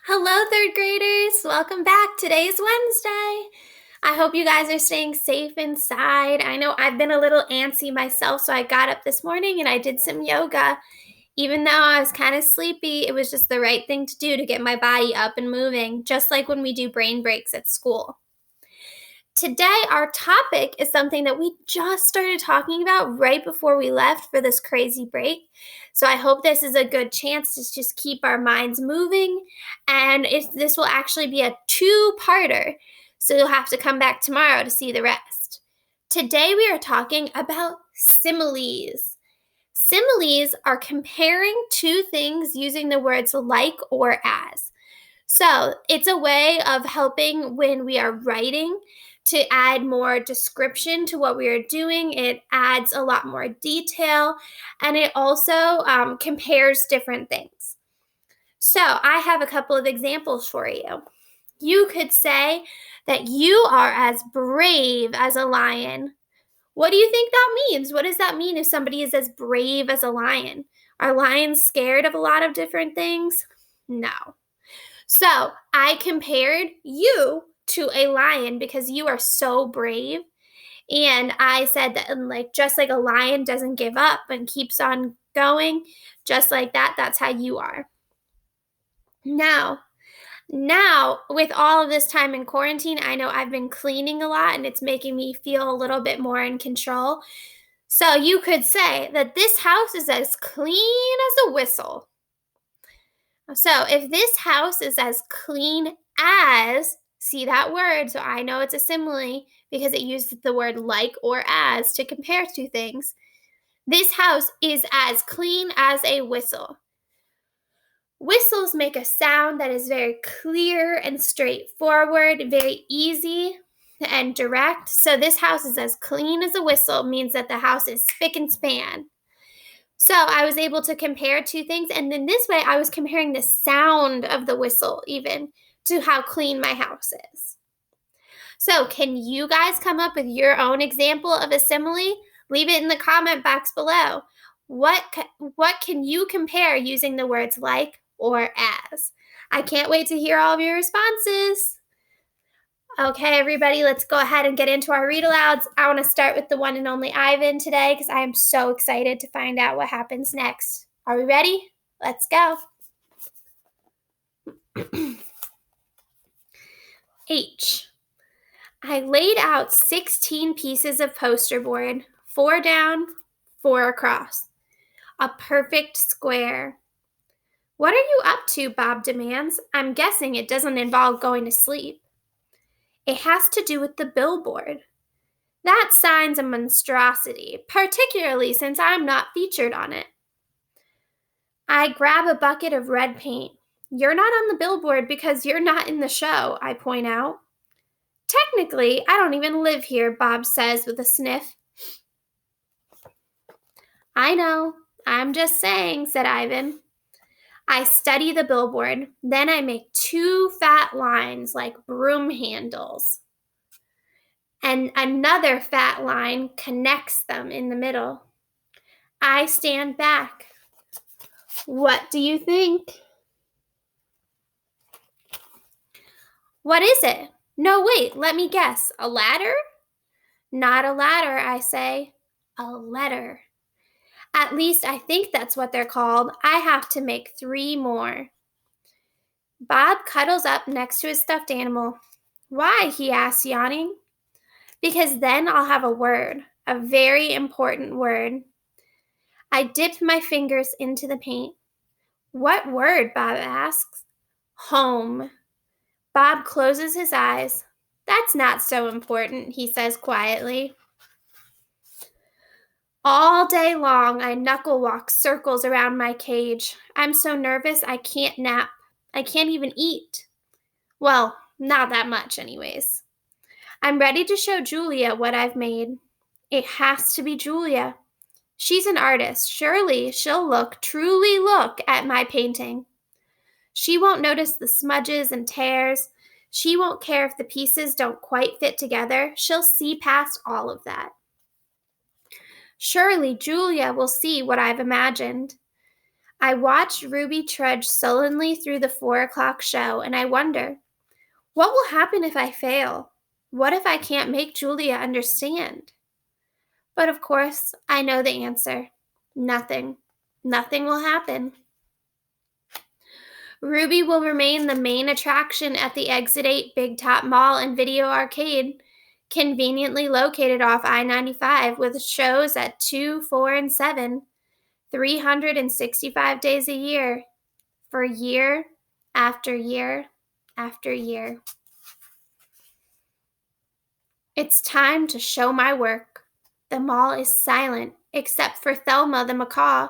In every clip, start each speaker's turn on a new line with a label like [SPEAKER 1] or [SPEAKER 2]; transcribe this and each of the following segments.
[SPEAKER 1] Hello, third graders. Welcome back. Today's Wednesday. I hope you guys are staying safe inside. I know I've been a little antsy myself, so I got up this morning and I did some yoga. Even though I was kind of sleepy, it was just the right thing to do to get my body up and moving, just like when we do brain breaks at school. Today, our topic is something that we just started talking about right before we left for this crazy break. So I hope this is a good chance to just keep our minds moving. And this will actually be a two-parter. So you'll have to come back tomorrow to see the rest. Today, we are talking about similes. Similes are comparing two things using the words like or as. So it's a way of helping when we are writing to add more description to what we are doing. It adds a lot more detail, and it also compares different things. So I have a couple of examples for you. You could say that you are as brave as a lion. What do you think that means? What does that mean if somebody is as brave as a lion? Are lions scared of a lot of different things? No. So I compared you to a lion because you are so brave. And I said that, just like a lion doesn't give up and keeps on going, just like that, that's how you are. Now, with all of this time in quarantine, I know I've been cleaning a lot and it's making me feel a little bit more in control. So you could say that this house is as clean as a whistle. So if this house is as clean as, see that word, so I know it's a simile because it uses the word like or as to compare two things. This house is as clean as a whistle. Whistles make a sound that is very clear and straightforward, very easy and direct. So this house is as clean as a whistle means that the house is spick and span. So I was able to compare two things, and in this way, I was comparing the sound of the whistle even to how clean my house is. So can you guys come up with your own example of a simile? Leave it in the comment box below. What can you compare using the words like or as? I can't wait to hear all of your responses. Okay, everybody, let's go ahead and get into our read alouds. I want to start with the one and only Ivan today because I am so excited to find out what happens next. Are we ready? Let's go. H. I laid out 16 pieces of poster board, 4 down, 4 across. A perfect square. What are you up to? Bob demands. I'm guessing it doesn't involve going to sleep. It has to do with the billboard. That sign's a monstrosity, particularly since I'm not featured on it. I grab a bucket of red paint. You're not on the billboard because you're not in the show, I point out. Technically, I don't even live here, Bob says with a sniff. I know, I'm just saying, said Ivan. I study the billboard, then I make 2 fat lines like broom handles. And another fat line connects them in the middle. I stand back. What do you think? What is it? No, wait, let me guess. A ladder? Not a ladder, I say. A letter. At least I think that's what they're called. I have to make 3 more. Bob cuddles up next to his stuffed animal. Why? He asks, yawning. Because then I'll have a word, a very important word. I dip my fingers into the paint. What word? Bob asks. Home. Bob closes his eyes. That's not so important, he says quietly. All day long, I knuckle walk circles around my cage. I'm so nervous I can't nap. I can't even eat. Well, not that much anyways. I'm ready to show Julia what I've made. It has to be Julia. She's an artist. Surely she'll truly look at my painting. She won't notice the smudges and tears. She won't care if the pieces don't quite fit together. She'll see past all of that. Surely Julia will see what I've imagined. I watch Ruby trudge sullenly through the 4 o'clock show, and I wonder, what will happen if I fail? What if I can't make Julia understand? But of course, I know the answer. Nothing. Nothing will happen. Ruby will remain the main attraction at the Exit 8 Big Top Mall and Video Arcade, conveniently located off I-95 with shows at 2, 4, and 7, 365 days a year, for year after year after year. It's time to show my work. The mall is silent, except for Thelma the macaw,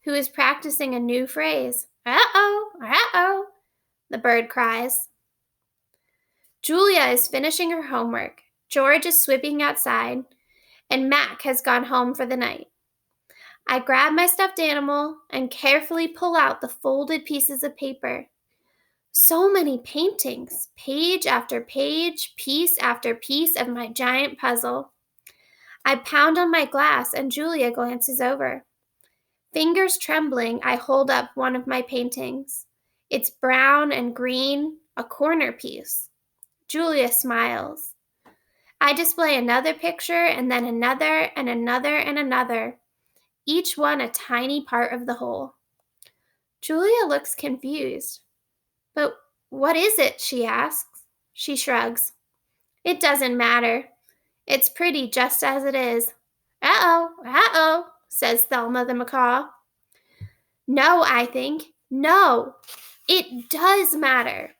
[SPEAKER 1] who is practicing a new phrase. Uh-oh, uh-oh, the bird cries. Julia is finishing her homework. George is sweeping outside, and Mac has gone home for the night. I grab my stuffed animal and carefully pull out the folded pieces of paper. So many paintings, page after page, piece after piece of my giant puzzle. I pound on my glass and Julia glances over. Fingers trembling, I hold up one of my paintings. It's brown and green, a corner piece. Julia smiles. I display another picture and then another and another and another, each one a tiny part of the whole. Julia looks confused. But what is it? She asks. She shrugs. It doesn't matter. It's pretty just as it is. Uh-oh, says Thelma the macaw. No, I think. No, it does matter.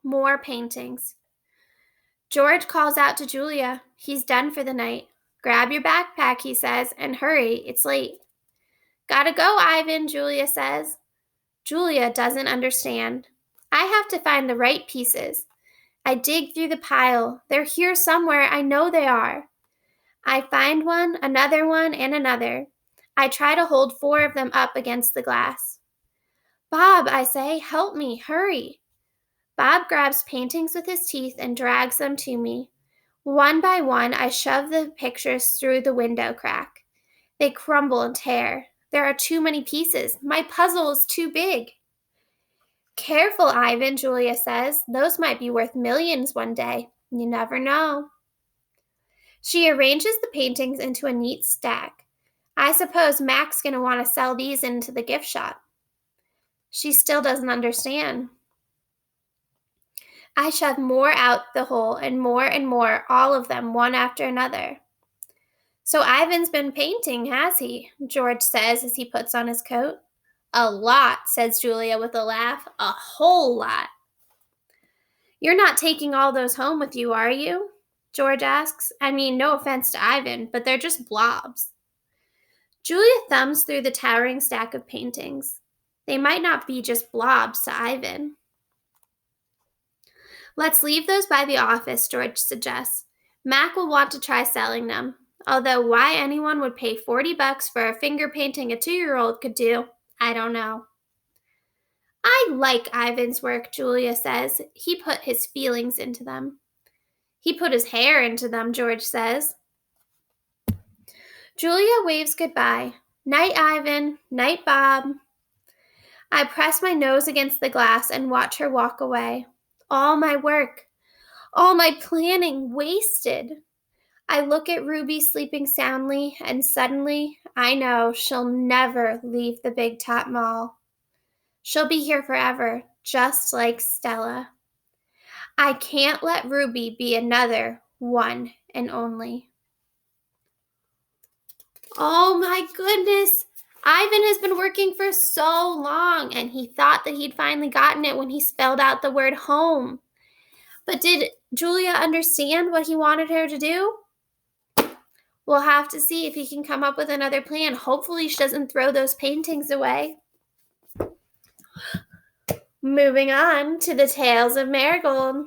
[SPEAKER 1] More paintings. George calls out to Julia. He's done for the night. Grab your backpack, he says, and hurry, it's late. Gotta go, Ivan, Julia says. Julia doesn't understand. I have to find the right pieces. I dig through the pile. They're here somewhere. I know they are. I find one, and another. I try to hold 4 of them up against the glass. Bob, I say, help me, hurry. Bob grabs paintings with his teeth and drags them to me. One by one, I shove the pictures through the window crack. They crumble and tear. There are too many pieces. My puzzle is too big. Careful, Ivan, Julia says. Those might be worth millions one day. You never know. She arranges the paintings into a neat stack. I suppose Mac's going to want to sell these into the gift shop. She still doesn't understand. I shove more out the hole and more, all of them, one after another. So Ivan's been painting, has he? George says as he puts on his coat. A lot, says Julia with a laugh. A whole lot. You're not taking all those home with you, are you? George asks. I mean, no offense to Ivan, but they're just blobs. Julia thumbs through the towering stack of paintings. They might not be just blobs to Ivan. Let's leave those by the office, George suggests. Mac will want to try selling them, although why anyone would pay $40 for a finger painting a 2-year-old could do, I don't know. I like Ivan's work, Julia says. He put his feelings into them. He put his hair into them, George says. Julia waves goodbye. Night, Ivan. Night, Bob. I press my nose against the glass and watch her walk away. All my work, all my planning wasted. I look at Ruby sleeping soundly, and suddenly I know she'll never leave the Big Top Mall. She'll be here forever, just like Stella. I can't let Ruby be another one and only. Oh my goodness! Ivan has been working for so long, and he thought that he'd finally gotten it when he spelled out the word home. But did Julia understand what he wanted her to do? We'll have to see if he can come up with another plan. Hopefully she doesn't throw those paintings away. Moving on to the Tales of Marigold.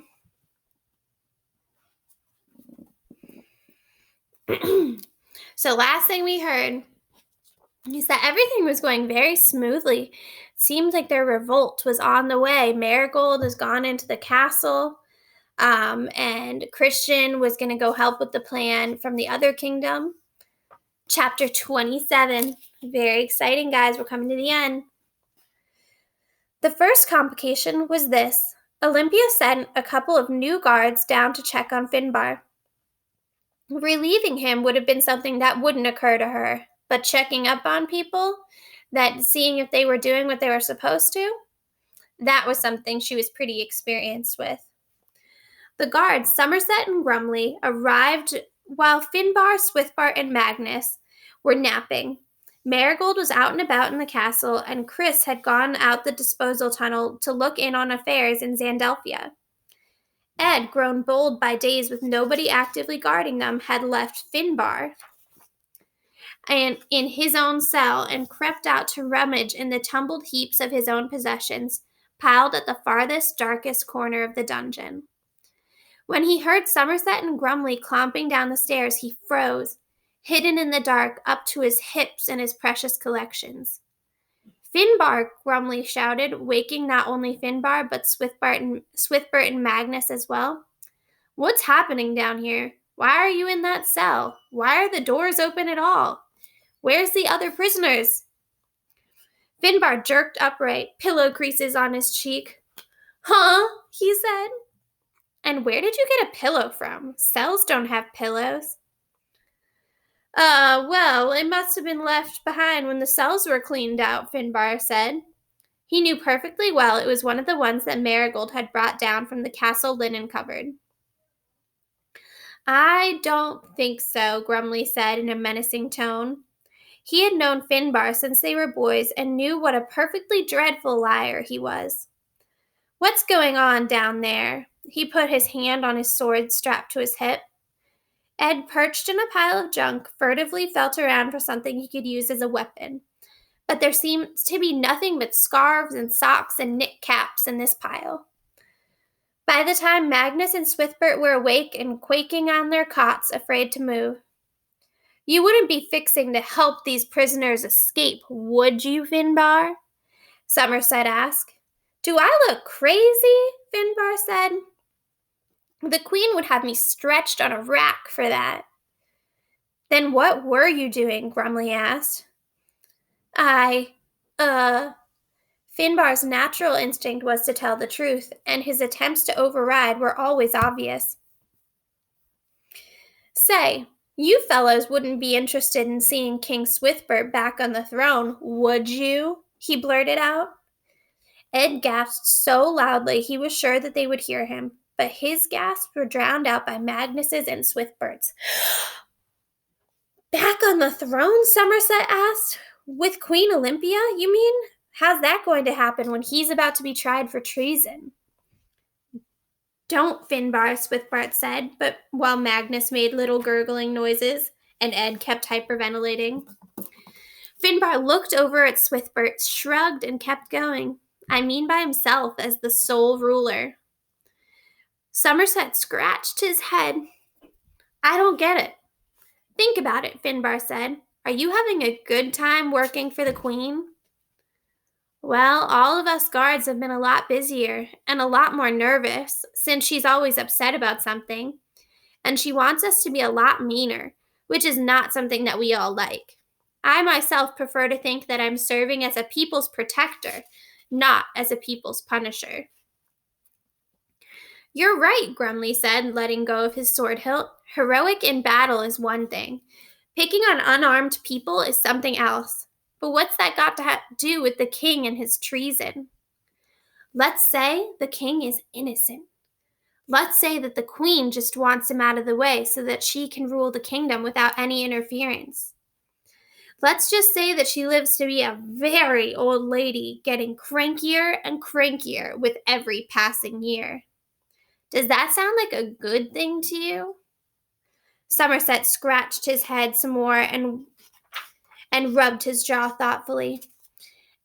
[SPEAKER 1] So last thing we heard is that everything was going very smoothly. It seemed like their revolt was on the way. Marigold has gone into the castle, and Christian was going to go help with the plan from the other kingdom. Chapter 27. Very exciting, guys. We're coming to the end. The first complication was this. Olympia sent a couple of new guards down to check on Finbar. Relieving him would have been something that wouldn't occur to her, but checking up on people, that seeing if they were doing what they were supposed to, that was something she was pretty experienced with. The guards, Somerset and Grumley, arrived while Finbar, Swithbart, and Magnus were napping. Marigold was out and about in the castle, and Chris had gone out the disposal tunnel to look in on affairs in Xandelphia. Ed, grown bold by days with nobody actively guarding them, had left Finbar and in his own cell and crept out to rummage in the tumbled heaps of his own possessions, piled at the farthest, darkest corner of the dungeon. When he heard Somerset and Grumley clomping down the stairs, he froze, hidden in the dark up to his hips in his precious collections. Finbar, Grumley shouted, waking not only Finbar, but Swithbert and Magnus as well. What's happening down here? Why are you in that cell? Why are the doors open at all? Where's the other prisoners? Finbar jerked upright, pillow creases on his cheek. Huh? He said. And where did you get a pillow from? Cells don't have pillows. Well, it must have been left behind when the cells were cleaned out, Finbar said. He knew perfectly well it was one of the ones that Marigold had brought down from the castle linen cupboard. I don't think so, Grumley said in a menacing tone. He had known Finbar since they were boys and knew what a perfectly dreadful liar he was. What's going on down there? He put his hand on his sword strapped to his hip. Ed, perched in a pile of junk, furtively felt around for something he could use as a weapon. But there seemed to be nothing but scarves and socks and knit caps in this pile. By the time Magnus and Swithbert were awake and quaking on their cots, afraid to move. You wouldn't be fixing to help these prisoners escape, would you, Finbar? Somerset asked. Do I look crazy? Finbar said. The Queen would have me stretched on a rack for that. Then what were you doing? Grumley asked. Finbar's natural instinct was to tell the truth, and his attempts to override were always obvious. Say, you fellows wouldn't be interested in seeing King Swithbert back on the throne, would you? He blurted out. Ed gasped so loudly he was sure that they would hear him, but his gasps were drowned out by Magnus's and Swithbert's. Back on the throne? Somerset asked. With Queen Olympia, you mean? How's that going to happen when he's about to be tried for treason? Don't, Finbar, Swithbart said, but while Magnus made little gurgling noises and Ed kept hyperventilating. Finbar looked over at Swithbert, shrugged, and kept going. I mean by himself as the sole ruler. Somerset scratched his head. I don't get it. Think about it, Finbar said. Are you having a good time working for the Queen? Well, all of us guards have been a lot busier and a lot more nervous since she's always upset about something. And she wants us to be a lot meaner, which is not something that we all like. I myself prefer to think that I'm serving as a people's protector, not as a people's punisher. You're right, Grumley said, letting go of his sword hilt. Heroic in battle is one thing. Picking on unarmed people is something else. But what's that got to do with the king and his treason? Let's say the king is innocent. Let's say that the queen just wants him out of the way so that she can rule the kingdom without any interference. Let's just say that she lives to be a very old lady, getting crankier and crankier with every passing year. Does that sound like a good thing to you? Somerset scratched his head some more and rubbed his jaw thoughtfully.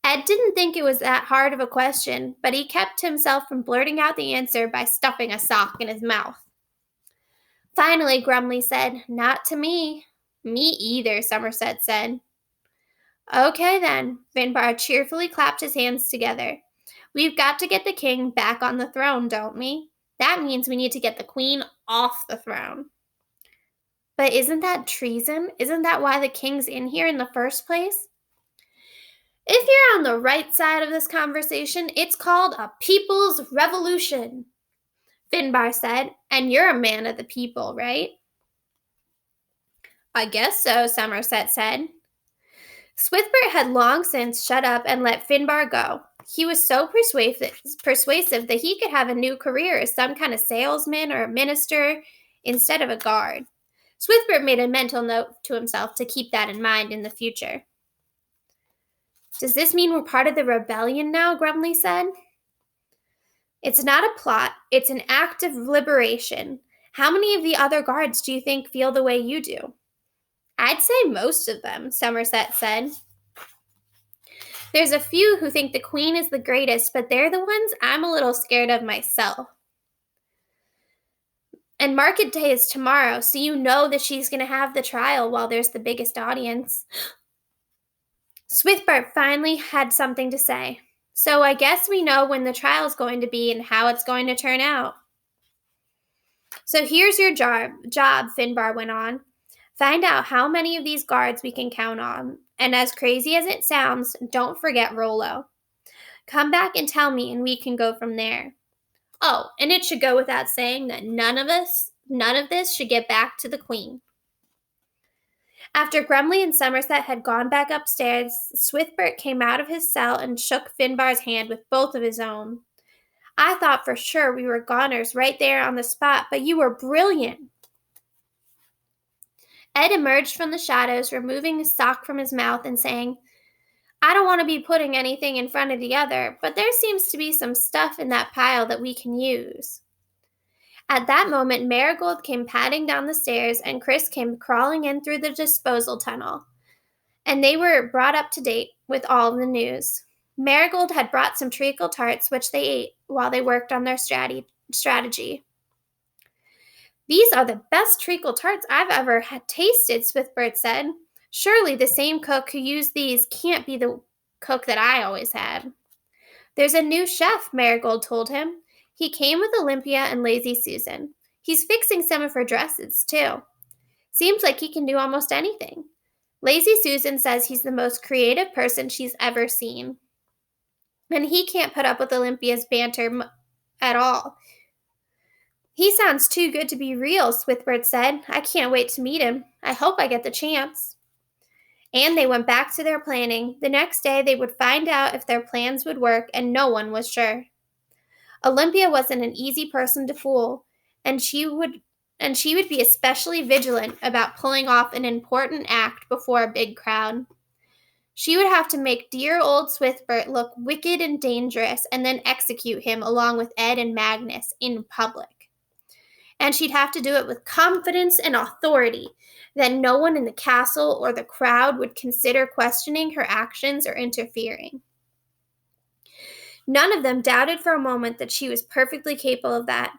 [SPEAKER 1] Ed didn't think it was that hard of a question, but he kept himself from blurting out the answer by stuffing a sock in his mouth. Finally, Grumley said, Not to me. Me either, Somerset said. Okay then, Finbar cheerfully clapped his hands together. We've got to get the king back on the throne, don't we? That means we need to get the queen off the throne. But isn't that treason? Isn't that why the king's in here in the first place? If you're on the right side of this conversation, it's called a people's revolution, Finbar said, and you're a man of the people, right? I guess so, Somerset said. Swithbert had long since shut up and let Finbar go. He was so persuasive that he could have a new career as some kind of salesman or a minister instead of a guard. Swithbert made a mental note to himself to keep that in mind in the future. Does this mean we're part of the rebellion now? Grumley said. It's not a plot, it's an act of liberation. How many of the other guards do you think feel the way you do? I'd say most of them, Somerset said. There's a few who think the queen is the greatest, but they're the ones I'm a little scared of myself. And market day is tomorrow, so you know that she's going to have the trial while there's the biggest audience. Swithbert finally had something to say. So I guess we know when the trial's going to be and how it's going to turn out. So here's your job, Finbar went on. Find out how many of these guards we can count on. And as crazy as it sounds, don't forget Rollo. Come back and tell me, and we can go from there. Oh, and it should go without saying that none of this should get back to the Queen. After Grumley and Somerset had gone back upstairs, Swithbert came out of his cell and shook Finbar's hand with both of his own. I thought for sure we were goners right there on the spot, but you were brilliant. Ed emerged from the shadows, removing his sock from his mouth and saying, I don't want to be putting anything in front of the other, but there seems to be some stuff in that pile that we can use. At that moment, Marigold came padding down the stairs and Chris came crawling in through the disposal tunnel, and they were brought up to date with all the news. Marigold had brought some treacle tarts, which they ate while they worked on their strategy. These are the best treacle tarts I've ever had tasted, Swithbert said. Surely the same cook who used these can't be the cook that I always had. There's a new chef, Marigold told him. He came with Olympia and Lazy Susan. He's fixing some of her dresses, too. Seems like he can do almost anything. Lazy Susan says he's the most creative person she's ever seen. And he can't put up with Olympia's banter at all. He sounds too good to be real, Swithbert said. I can't wait to meet him. I hope I get the chance. And they went back to their planning. The next day they would find out if their plans would work, and no one was sure. Olympia wasn't an easy person to fool, and she would be especially vigilant about pulling off an important act before a big crowd. She would have to make dear old Swithbert look wicked and dangerous and then execute him along with Ed and Magnus in public. And she'd have to do it with confidence and authority that no one in the castle or the crowd would consider questioning her actions or interfering. None of them doubted for a moment that she was perfectly capable of that.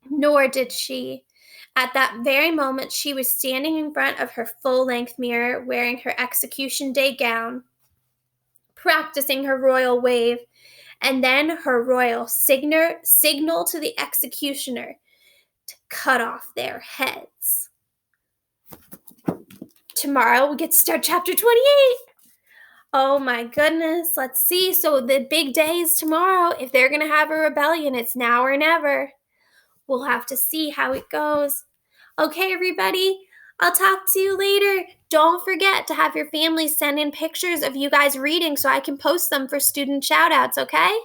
[SPEAKER 1] Nor did she. At that very moment, she was standing in front of her full-length mirror, wearing her execution day gown, practicing her royal wave, and then her royal signal to the executioner to cut off their heads. Tomorrow we get to start chapter 28. Oh my goodness, let's see. So the big day is tomorrow. If they're going to have a rebellion, it's now or never. We'll have to see how it goes. Okay, everybody, I'll talk to you later. Don't forget to have your family send in pictures of you guys reading so I can post them for student shout-outs, okay?